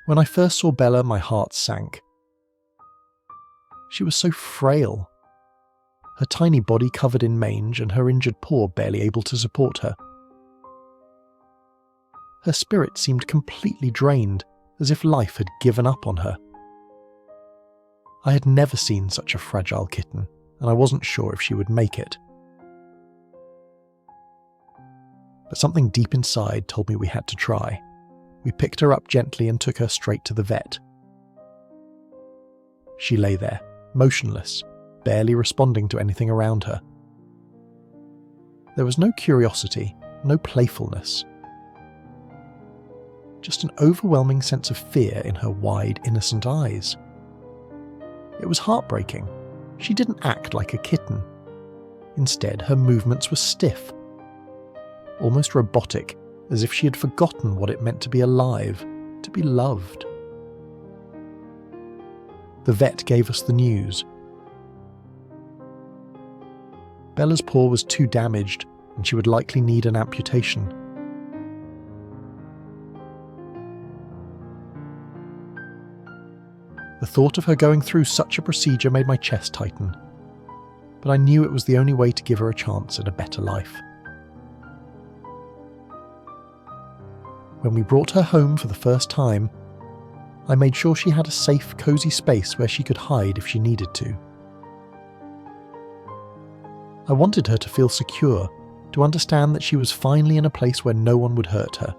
When I first saw Bella, my heart sank. She was so frail. Her tiny body covered in mange and her injured paw barely able to support her. Her spirit seemed completely drained, as if life had given up on her. I had never seen such a fragile kitten, and I wasn't sure if she would make it. But something deep inside told me we had to try. We picked her up gently and took her straight to the vet. She lay there, motionless, barely responding to anything around her. There was no curiosity, no playfulness. Just an overwhelming sense of fear in her wide, innocent eyes. It was heartbreaking. She didn't act like a kitten. Instead, her movements were stiff, almost robotic, as if she had forgotten what it meant to be alive, to be loved. The vet gave us the news. Bella's paw was too damaged, and she would likely need an amputation. The thought of her going through such a procedure made my chest tighten, but I knew it was the only way to give her a chance at a better life. When we brought her home for the first time, I made sure she had a safe, cozy space where she could hide if she needed to. I wanted her to feel secure, to understand that she was finally in a place where no one would hurt her.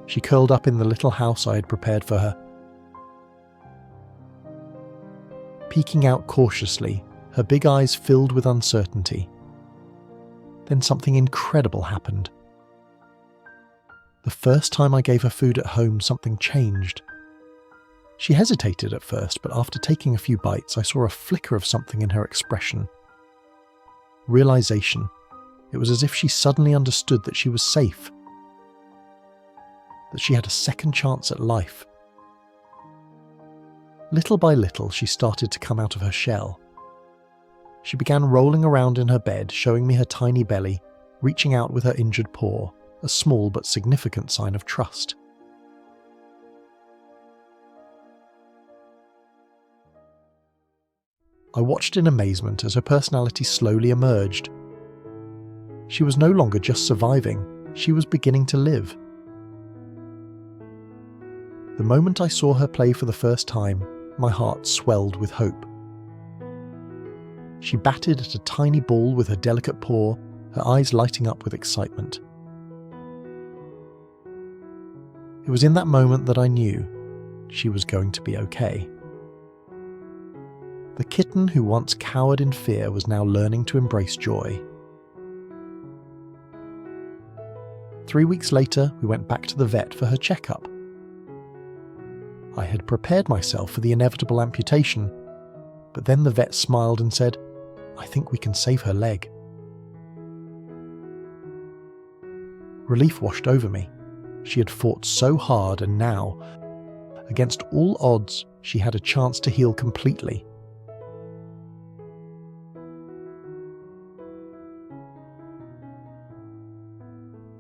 She curled up in the little house I had prepared for her. Peeking out cautiously, her big eyes filled with uncertainty. Then something incredible happened. The first time I gave her food at home, something changed. She hesitated at first, but after taking a few bites, I saw a flicker of something in her expression. Realization. It was as if she suddenly understood that she was safe, that she had a second chance at life. Little by little, she started to come out of her shell. She began rolling around in her bed, showing me her tiny belly, reaching out with her injured paw, a small but significant sign of trust. I watched in amazement as her personality slowly emerged. She was no longer just surviving, she was beginning to live. The moment I saw her play for the first time, my heart swelled with hope. She batted at a tiny ball with her delicate paw, her eyes lighting up with excitement. It was in that moment that I knew she was going to be okay. The kitten who once cowered in fear was now learning to embrace joy. 3 weeks later, we went back to the vet for her checkup. I had prepared myself for the inevitable amputation, but then the vet smiled and said, "I think we can save her leg." Relief washed over me. She had fought so hard, and now, against all odds, she had a chance to heal completely.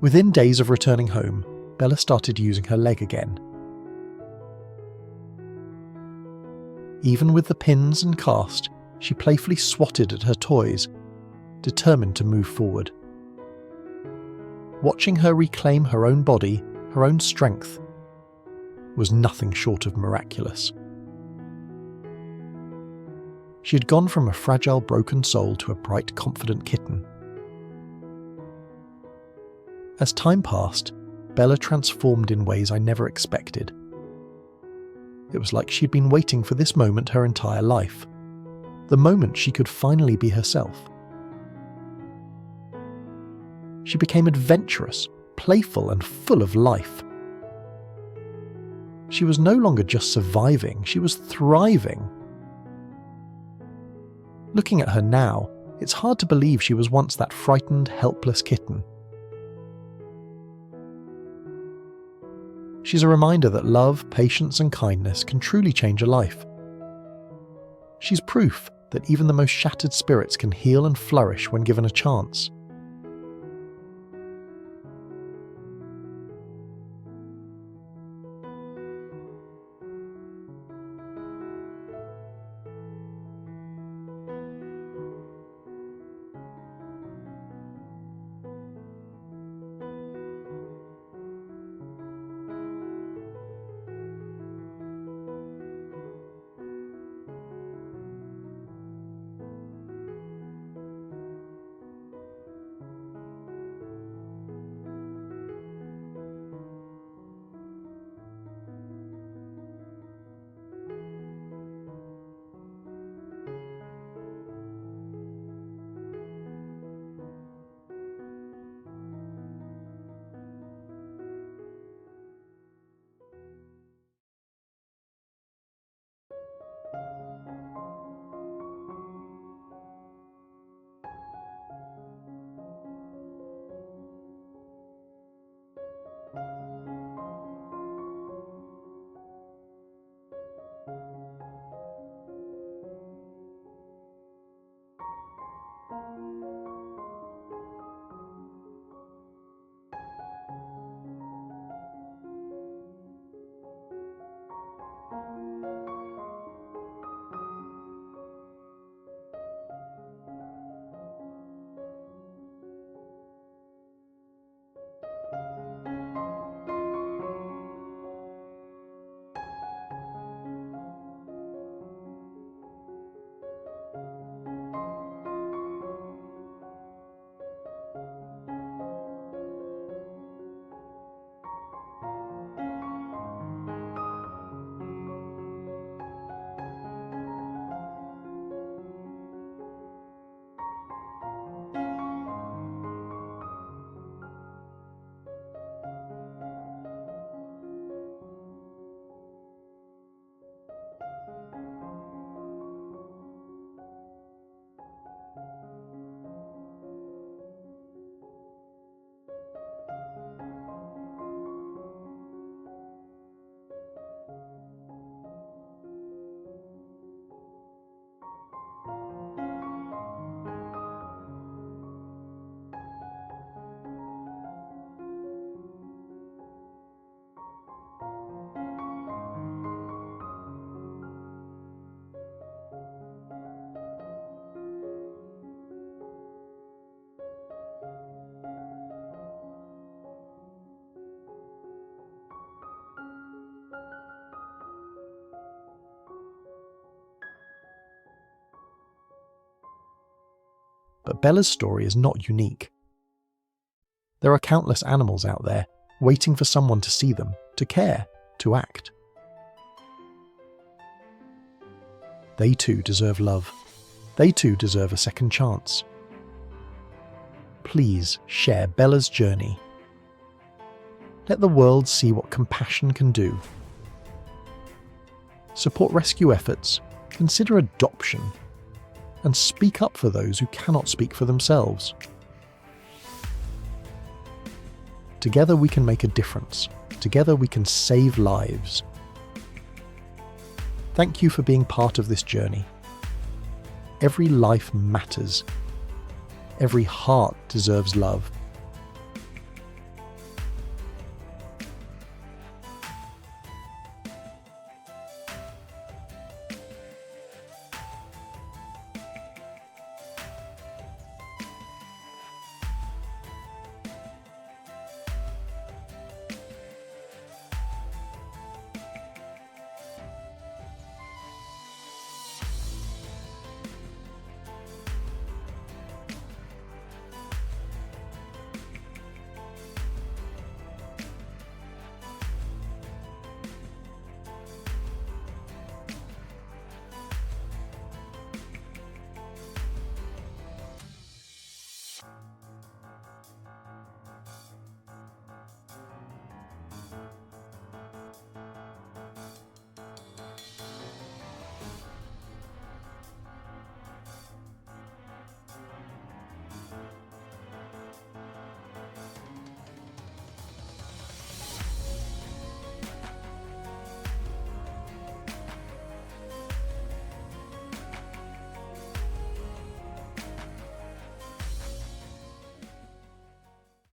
Within days of returning home, Bella started using her leg again. Even with the pins and cast, she playfully swatted at her toys, determined to move forward. Watching her reclaim her own body, her own strength, was nothing short of miraculous. She had gone from a fragile, broken soul to a bright, confident kitten. As time passed, Bella transformed in ways I never expected. It was like she'd been waiting for this moment her entire life, the moment she could finally be herself. She became adventurous, playful, and full of life. She was no longer just surviving, she was thriving. Looking at her now, it's hard to believe she was once that frightened, helpless kitten. She's a reminder that love, patience, and kindness can truly change a life. She's proof that even the most shattered spirits can heal and flourish when given a chance. But Bella's story is not unique. There are countless animals out there waiting for someone to see them, to care, to act. They too deserve love. They too deserve a second chance. Please share Bella's journey. Let the world see what compassion can do. Support rescue efforts, consider adoption, and speak up for those who cannot speak for themselves. Together we can make a difference. Together we can save lives. Thank you for being part of this journey. Every life matters. Every heart deserves love.